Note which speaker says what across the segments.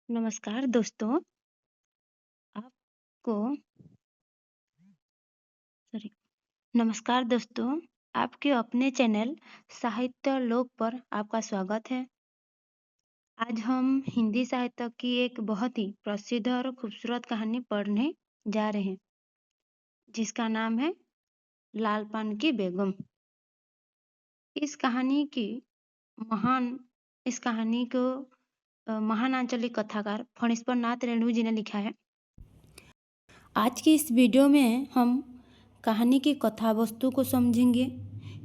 Speaker 1: नमस्कार दोस्तों, आपको सॉरी नमस्कार दोस्तों, आपके अपने चैनल साहित्य लोक पर आपका स्वागत है। आज हम हिंदी साहित्य की एक बहुत ही प्रसिद्ध और खूबसूरत कहानी पढ़ने जा रहे हैं, जिसका नाम है लाल पान की बेगम। इस कहानी की महान इस कहानी को महान आंचलिक कथाकार फणीश्वर नाथ रेणु जी ने लिखा है। आज की इस वीडियो में हम कहानी की कथा वस्तु को समझेंगे,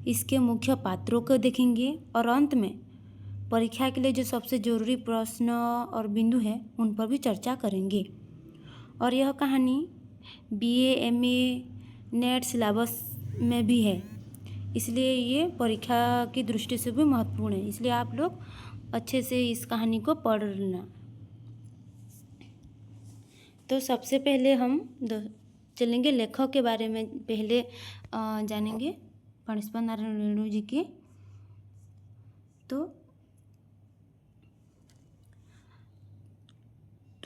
Speaker 1: इसके मुख्य पात्रों को देखेंगे और अंत में परीक्षा के लिए जो सबसे ज़रूरी प्रश्न और बिंदु है उन पर भी चर्चा करेंगे। और यह कहानी BA MA नेट सिलेबस में भी है, इसलिए ये परीक्षा की दृष्टि से भी महत्वपूर्ण है, इसलिए आप लोग अच्छे से इस कहानी को पढ़ लेना। तो सबसे पहले हम चलेंगे लेखक के बारे में पहले जानेंगे, फणीश्वर नाथ रेणु जी के। तो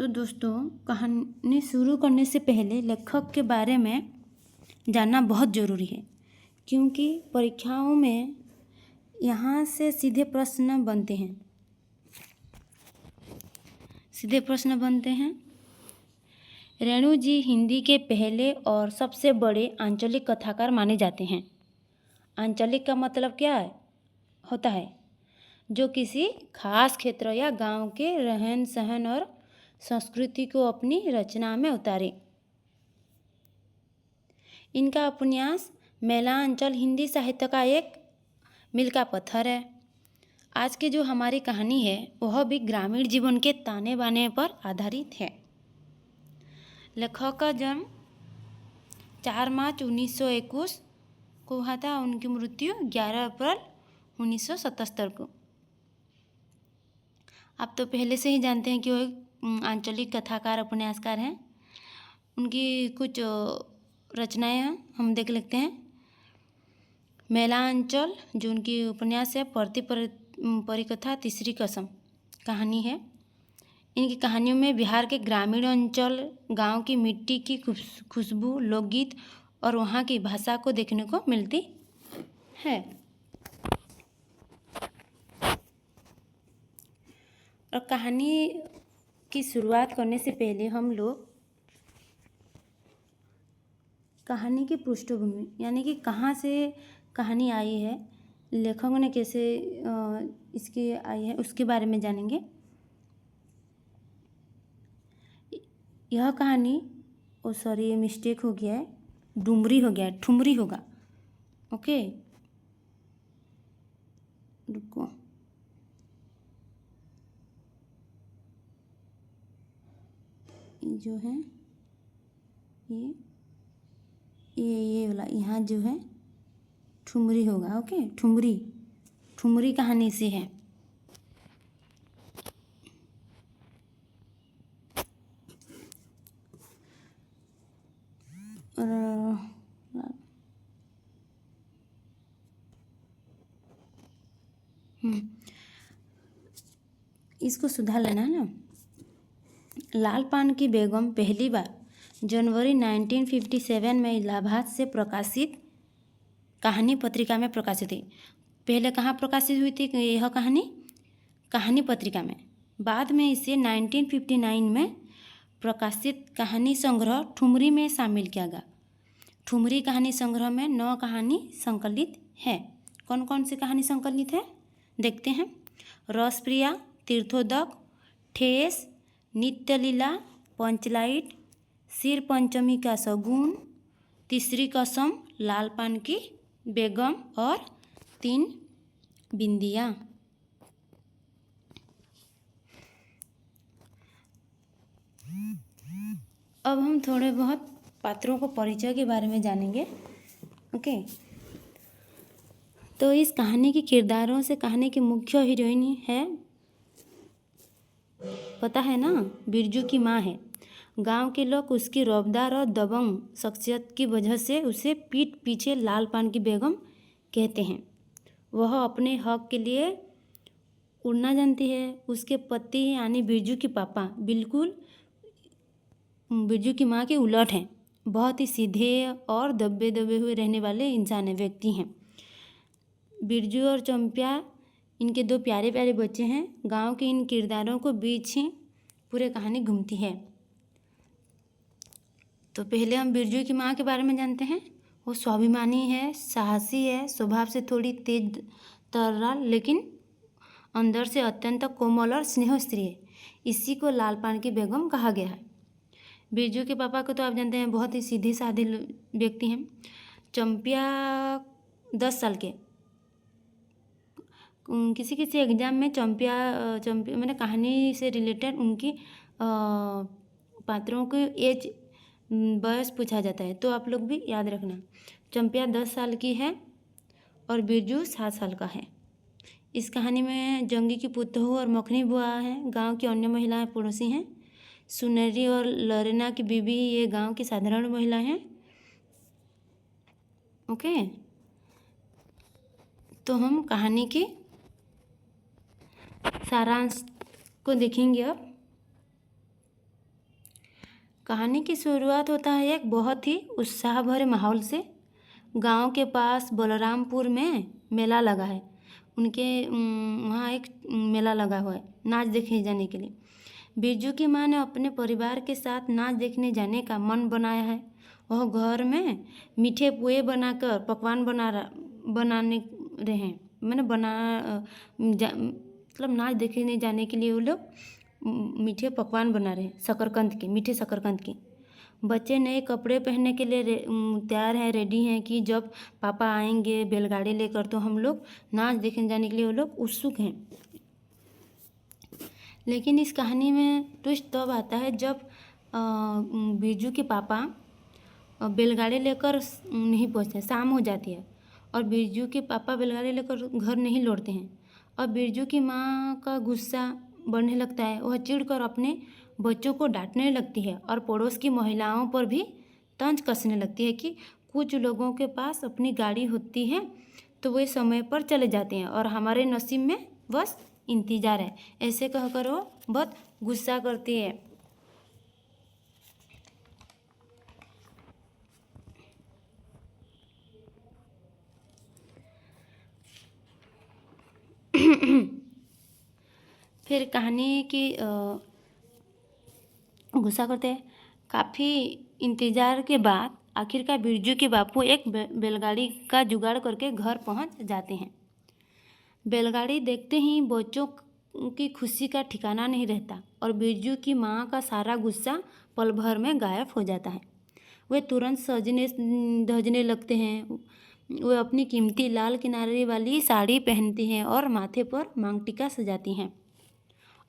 Speaker 1: दोस्तों, कहानी शुरू करने से पहले लेखक के बारे में जानना बहुत ज़रूरी है, क्योंकि परीक्षाओं में यहाँ से सीधे प्रश्न बनते हैं। रेणु जी हिंदी के पहले और सबसे बड़े आंचलिक कथाकार माने जाते हैं। आंचलिक का मतलब क्या होता है? जो किसी खास क्षेत्र या गांव के रहन सहन और संस्कृति को अपनी रचना में उतारे। इनका उपन्यास मेलांचल हिंदी साहित्य का एक मील का पत्थर है। आज की जो हमारी कहानी है वह भी ग्रामीण जीवन के ताने बाने पर आधारित है। लेखक का जन्म 4 मार्च 1921 को हुआ था। उनकी मृत्यु 11 अप्रैल 1977 को। आप तो पहले से ही जानते हैं कि वो एक आंचलिक कथाकार उपन्यासकार हैं। उनकी कुछ रचनाएं हैं, हम देख लेते हैं। मेलांचल जो उनकी उपन्यास है, परिकथा तीसरी कसम कहानी है। इनकी कहानियों में बिहार के ग्रामीण अंचल, गांव की मिट्टी की खुशबू, लोकगीत और वहाँ की भाषा को देखने को मिलती है। और कहानी की शुरुआत करने से पहले हम लोग कहानी की पृष्ठभूमि, यानी कि कहाँ से कहानी आई है, लेखकों ने कैसे इसकी आई है, उसके बारे में जानेंगे। यह कहानी ये मिस्टेक हो गया है, डुमरी हो गया है, ठुमरी होगा। ओके, रुको। जो है ये वाला यहाँ जो है ठुमरी होगा। ओके, ठुमरी कहानी से है। इसको सुधार लेना है ना। लाल पान की बेगम पहली बार जनवरी 1957 में इलाहाबाद से प्रकाशित कहानी पत्रिका में प्रकाशित हुई। पहले कहाँ प्रकाशित हुई थी यह कहानी पत्रिका में। बाद में इसे 1959 में प्रकाशित कहानी संग्रह ठुमरी में शामिल किया गया। ठुमरी कहानी संग्रह में 9 कहानी संकलित है। कौन कौन सी कहानी संकलित है देखते हैं। रसप्रिया, तीर्थोदक, ठेस, नित्यलीला, पंचलाइट, सिर पंचमी का शगुन, तीसरी कसम, लाल पान की बेगम और 3 बिंदियाँ। अब हम थोड़े बहुत पात्रों को परिचय के बारे में जानेंगे। ओके, तो इस कहानी के किरदारों से कहानी की मुख्य हीरोइन है, पता है ना, बिरजू की माँ है। गांव के लोग उसकी रौबदार और दबंग शख्सियत की वजह से उसे पीठ पीछे लाल पान की बेगम कहते हैं। वह अपने हक के लिए उड़ना जानती है। उसके पति यानी बिरजू के पापा बिल्कुल बिरजू की माँ के उलट हैं। बहुत ही सीधे और दबे दबे हुए रहने वाले इंसान हैं, व्यक्ति हैं। बिरजू और चंपिया इनके दो प्यारे प्यारे बच्चे हैं। गांव के इन किरदारों को बीच ही पूरे कहानी घूमती है। तो पहले हम बिरजू की माँ के बारे में जानते हैं। वो स्वाभिमानी है, साहसी है, स्वभाव से थोड़ी तेज तर्रार, लेकिन अंदर से अत्यंत कोमल और स्नेह स्त्री है। इसी को लाल पान की बेगम कहा गया है। बिरजू के पापा को तो आप जानते हैं, बहुत ही सीधे साधे व्यक्ति हैं। चंपिया 10 साल के, किसी किसी एग्जाम में चंपिया मैंने कहानी से रिलेटेड उनकी पात्रों की एज बयस पूछा जाता है, तो आप लोग भी याद रखना। चंपिया 10 साल की है और बिरजू 7 साल का है। इस कहानी में जंगी की पुतहू और मखनी बुआ है। गांव की अन्य महिलाएं पड़ोसी हैं। सुनहरी और लरेना की बीबी ये गांव की साधारण महिला हैं। ओके, तो हम कहानी की सारांश को देखेंगे। अब कहानी की शुरुआत होता है एक बहुत ही उत्साह भरे माहौल से। गांव के पास बलरामपुर में मेला लगा है। उनके वहाँ एक मेला लगा हुआ है नाच देखने जाने के लिए। बिरजू की माँ ने अपने परिवार के साथ नाच देखने जाने का मन बनाया है। वह घर में मीठे पुए बनाकर पकवान बनाने रहे हैं। मैंने मतलब नाच देखने जाने के लिए वो लोग मीठे पकवान बना रहे हैं, शकरकंद के, मीठे शकरकंद के। बच्चे नए कपड़े पहनने के लिए तैयार हैं, रेडी हैं कि जब पापा आएंगे बैलगाड़ी लेकर तो हम लोग नाच देखने जाने के लिए वो लोग उत्सुक हैं। लेकिन इस कहानी में ट्विस्ट तब आता है जब बिरजू के पापा बैलगाड़ी लेकर नहीं पहुँचते। शाम हो जाती है और बिरजू के पापा बैलगाड़ी लेकर घर नहीं लौटते हैं। और बिरजू की माँ का गुस्सा बढ़ने लगता है। वह चिढ़कर अपने बच्चों को डांटने लगती है और पड़ोस की महिलाओं पर भी तंज कसने लगती है कि कुछ लोगों के पास अपनी गाड़ी होती है तो वे समय पर चले जाते हैं और हमारे नसीब में बस इंतज़ार है। ऐसे कहकर वो बहुत गुस्सा करती है। फिर कहानी की गुस्सा करते हैं। काफ़ी इंतज़ार के बाद आखिरकार बिरजू के बापू एक बैलगाड़ी का जुगाड़ करके घर पहुंच जाते हैं। बैलगाड़ी देखते ही बच्चों की खुशी का ठिकाना नहीं रहता और बिरजू की माँ का सारा गुस्सा पल भर में गायब हो जाता है। वे तुरंत सजने धजने लगते हैं। वे अपनी कीमती लाल किनारे वाली साड़ी पहनती हैं और माथे पर मांग टीका सजाती हैं।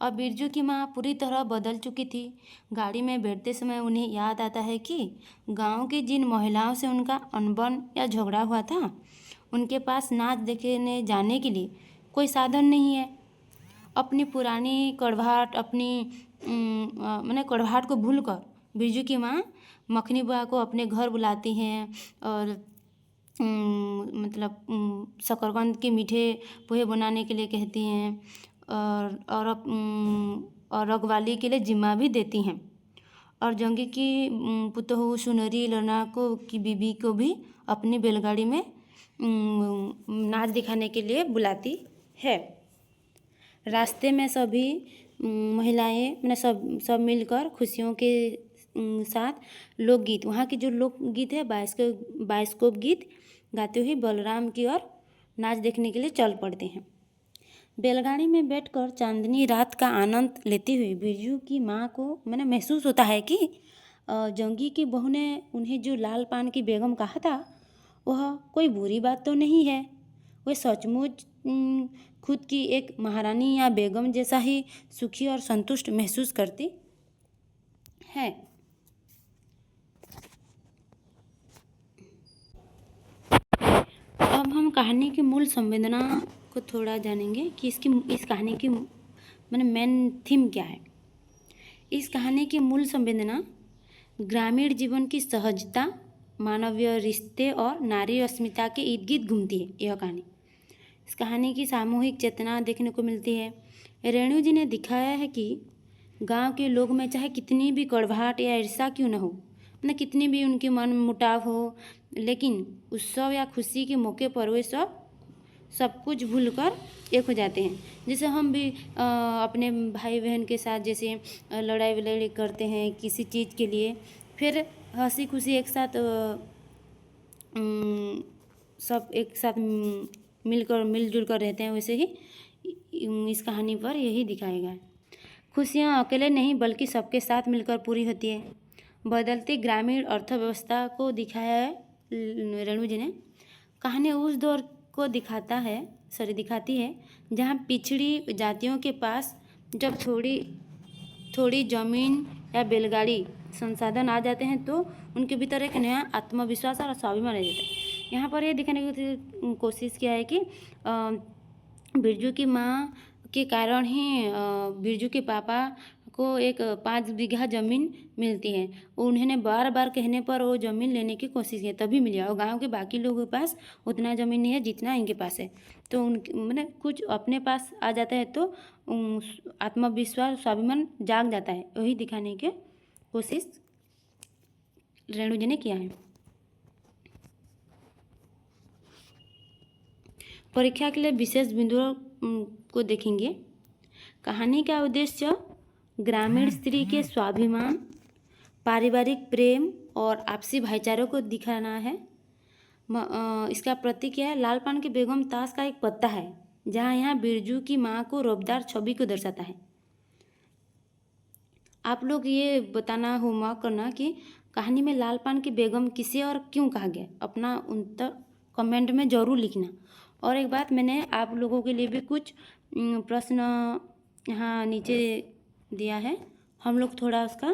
Speaker 1: और बिरजू की माँ पूरी तरह बदल चुकी थी। गाड़ी में बैठते समय उन्हें याद आता है कि गांव की जिन महिलाओं से उनका अनबन या झगड़ा हुआ था, उनके पास नाच देखने जाने के लिए कोई साधन नहीं है। अपनी पुरानी कड़वाहट मैंने कड़वाहट को भूलकर बिरजू की माँ मखनी बुआ को अपने घर बुलाती हैं और मतलब शकरकंद के मीठे पोहे बनाने के लिए कहती हैं और रखवाली के लिए जिम्मा भी देती हैं। और जंगी की पुतहू सुनहरी लरना की बीबी को भी अपनी बैलगाड़ी में नाच दिखाने के लिए बुलाती है। रास्ते में सभी महिलाएं मैंने सब मिलकर खुशियों के साथ लोकगीत, वहाँ की जो लोकगीत है बाइस्कोप गीत गाते हुए बलराम की ओर नाच देखने के लिए चल पड़ते हैं। बैलगाड़ी में बैठकर चांदनी रात का आनंद लेते हुए बिरजू की माँ को मैंने महसूस होता है कि जंगी की बहू ने उन्हें जो लाल पान की बेगम कहा था वह कोई बुरी बात तो नहीं है। वह सचमुच खुद की एक महारानी या बेगम जैसा ही सुखी और संतुष्ट महसूस करती है। अब हम कहानी की मूल संवेदना को थोड़ा जानेंगे कि इस कहानी की मैंने मेन थीम क्या है। इस कहानी की मूल संवेदना ग्रामीण जीवन की सहजता, मानवीय रिश्ते और नारी अस्मिता के इर्द गिर्द घूमती है। यह कहानी इस कहानी की सामूहिक चेतना देखने को मिलती है। रेणु जी ने दिखाया है कि गांव के लोग में चाहे कितनी भी कड़वाहट या ईर्ष्या क्यों न हो, न कितनी भी उनके मन मुटाव हो, लेकिन उत्सव या खुशी के मौके पर वे सब कुछ भूलकर एक हो जाते हैं। जैसे हम भी अपने भाई बहन के साथ जैसे लड़ाई वड़ाई करते हैं किसी चीज़ के लिए, फिर हंसी खुशी एक साथ सब एक साथ मिलजुल कर रहते हैं, वैसे ही इस कहानी पर यही दिखाया गया है। खुशियाँ अकेले नहीं बल्कि सबके साथ मिलकर पूरी होती है। बदलती ग्रामीण अर्थव्यवस्था को दिखाया है रेणु जी ने। कहानी उस दौर को दिखाती है जहाँ पिछड़ी जातियों के पास जब थोड़ी जमीन या बैलगाड़ी संसाधन आ जाते हैं तो उनके भीतर एक नया आत्मविश्वास और स्वाभिमान आ जाता है। यहाँ पर ये दिखाने की कोशिश किया है कि बिरजू की माँ के कारण ही बिरजू के पापा को एक 5 बीघा ज़मीन मिलती है। उन्होंने बार बार कहने पर वो ज़मीन लेने की कोशिश की तभी मिली, और गांव के बाकी लोगों के पास उतना ज़मीन नहीं है जितना इनके पास है। तो मैंने कुछ अपने पास आ जाता है तो आत्मविश्वास स्वाभिमान जाग जाता है, वही दिखाने की कोशिश रेणु जी ने किया है। परीक्षा के लिए विशेष बिंदुओं को देखेंगे। कहानी का उद्देश्य ग्रामीण स्त्री के स्वाभिमान, पारिवारिक प्रेम और आपसी भाईचारे को दिखाना है। इसका प्रतीक क्या है? लाल पान की बेगम ताश का एक पत्ता है, जहाँ यहाँ बिरजू की माँ को रौबदार छवि को दर्शाता है। आप लोग ये बताना होमवर्क करना कि कहानी में लाल पान की बेगम किसे और क्यों कहा गया, अपना उत्तर कमेंट में ज़रूर लिखना। और एक बात, मैंने आप लोगों के लिए भी कुछ प्रश्न यहाँ नीचे दिया है, हम लोग थोड़ा उसका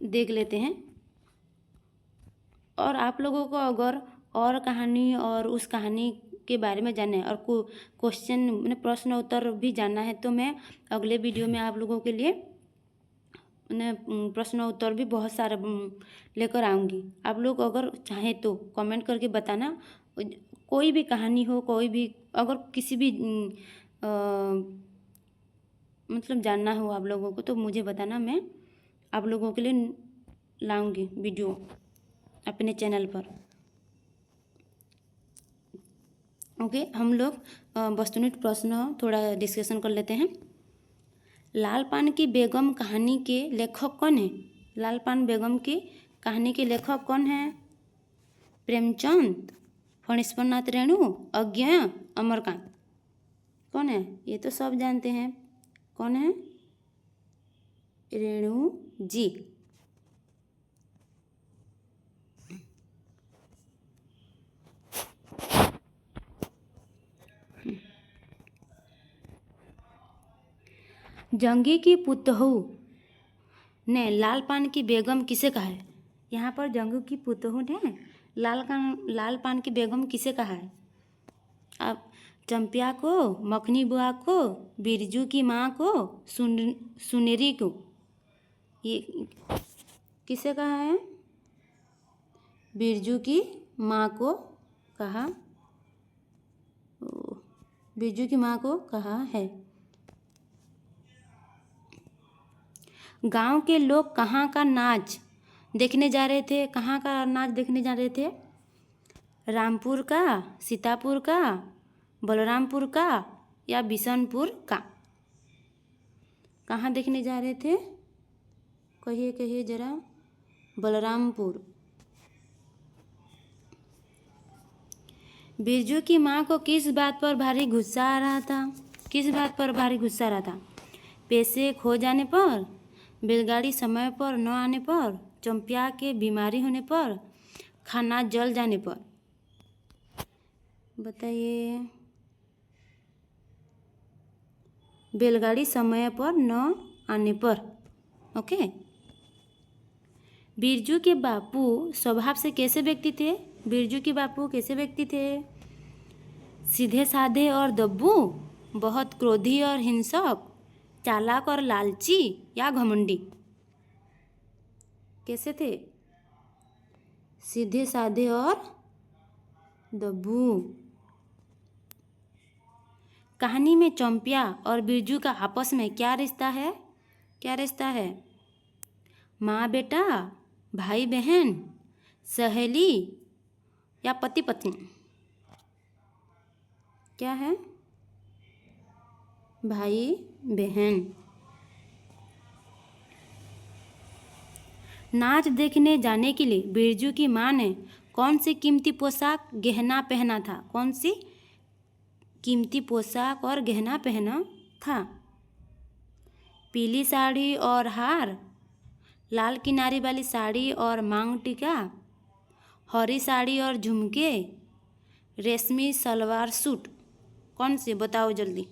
Speaker 1: देख लेते हैं। और आप लोगों को अगर और कहानी और उस कहानी के बारे में जानना है और क्वेश्चन मैंने प्रश्न उत्तर भी जानना है तो मैं अगले वीडियो में आप लोगों के लिए प्रश्न उत्तर भी बहुत सारे लेकर आऊँगी। आप लोग अगर चाहें तो कमेंट करके बताना, कोई भी कहानी हो, कोई भी अगर किसी भी मतलब जानना हो आप लोगों को तो मुझे बताना, मैं आप लोगों के लिए लाऊंगी वीडियो अपने चैनल पर। ओके, हम लोग वस्तुनिष्ठ प्रश्न थोड़ा डिस्कशन कर लेते हैं। लाल पान की बेगम कहानी के लेखक कौन है? लाल पान बेगम की कहानी के लेखक कौन है? प्रेमचंद, फणीश्वरनाथ रेणु, अज्ञेय, अमरकांत। कौन है? ये तो सब जानते हैं। कौन है? रेणु जी। जंगी की पुतहू ने लाल पान की बेगम किसे कहा है? यहाँ पर जंगी की पुतहू ने लाल पान की बेगम किसे कहा है? आप चंपिया को, मखनी बुआ को, बिरजू की माँ को, सुनेरी को, ये किसे कहा है? बिरजू की माँ को कहा, बिरजू की माँ को कहा है। गांव के लोग कहाँ का नाच देखने जा रहे थे? कहाँ का नाच देखने जा रहे थे? रामपुर का, सीतापुर का, बलरामपुर का या बिशनपुर का? कहाँ देखने जा रहे थे? कहिए जरा। बलरामपुर। बिरजू की माँ को किस बात पर भारी गुस्सा आ रहा था? किस बात पर भारी गुस्सा आ रहा था? पैसे खो जाने पर, बैलगाड़ी समय पर न आने पर, चंपिया के बीमारी होने पर, खाना जल जाने पर? बताइए। बैलगाड़ी समय पर न आने पर। ओके। बिरजू के बापू स्वभाव से कैसे व्यक्ति थे? बिरजू के बापू कैसे व्यक्ति थे? सीधे साधे और दब्बू, बहुत क्रोधी और हिंसक, चालाक और लालची या घमंडी? कैसे थे? सीधे साधे और दब्बू। कहानी में चंपिया और बिरजू का आपस में क्या रिश्ता है? क्या रिश्ता है? माँ बेटा, भाई बहन, सहेली या पति पत्नी? क्या है? भाई बहन। नाच देखने जाने के लिए बिरजू की माँ ने कौन सी कीमती पोशाक गहना पहना था? कौन सी कीमती पोशाक और गहना पहना था? पीली साड़ी और हार, लाल किनारी वाली साड़ी और मांग टीका, हरी साड़ी और झुमके, रेशमी सलवार सूट? कौन सी बताओ जल्दी।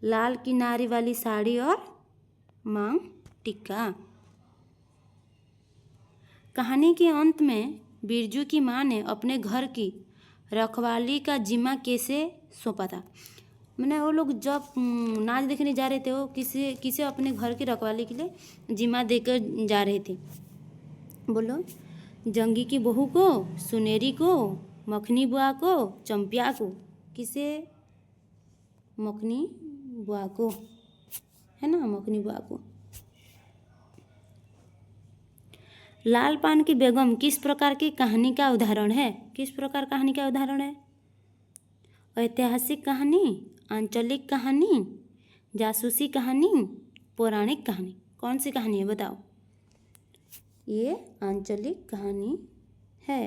Speaker 1: लाल किनारी वाली साड़ी और मांग टीका। कहानी के अंत में बिरजू की माँ ने अपने घर की रखवाली का जिम्मा कैसे सौंपा था? मैंने वो लोग जब नाच देखने जा रहे थे, वो किसे अपने घर की रखवाली के लिए जिम्मा देकर जा रहे थे? बोलो। जंगी की बहू को, सुनेरी को, मखनी बुआ को, चंपिया को? किसे? मखनी बुआ को, है ना, मखनी बुआ को। लाल पान की बेगम किस प्रकार की कहानी का उदाहरण है? किस प्रकार कहानी का उदाहरण है? ऐतिहासिक कहानी, आंचलिक कहानी, जासूसी कहानी, पौराणिक कहानी? कौन सी कहानी है बताओ। ये आंचलिक कहानी है।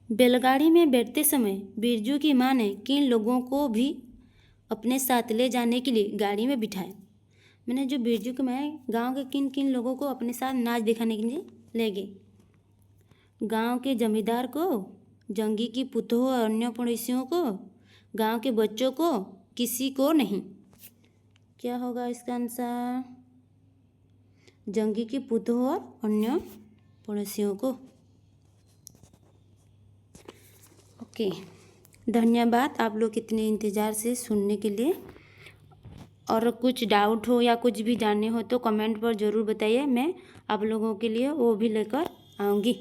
Speaker 1: बैलगाड़ी में बैठते समय बिरजू की माँ ने किन लोगों को भी अपने साथ ले जाने के लिए गाड़ी में बिठाया? मैंने जो बिरजू की माँ गांव के किन किन लोगों को अपने साथ नाच दिखाने के लिए ले गई? गांव के जमींदार को, जंगी की पुतोह और अन्य पड़ोसियों को, गांव के बच्चों को, किसी को नहीं? क्या होगा इसका आंसर? जंगी की पुतोह और अन्य पड़ोसियों को। ओके, धन्यवाद आप लोग इतने इंतज़ार से सुनने के लिए। और कुछ डाउट हो या कुछ भी जानने हो तो कमेंट पर ज़रूर बताइए, मैं आप लोगों के लिए वो भी लेकर आऊँगी।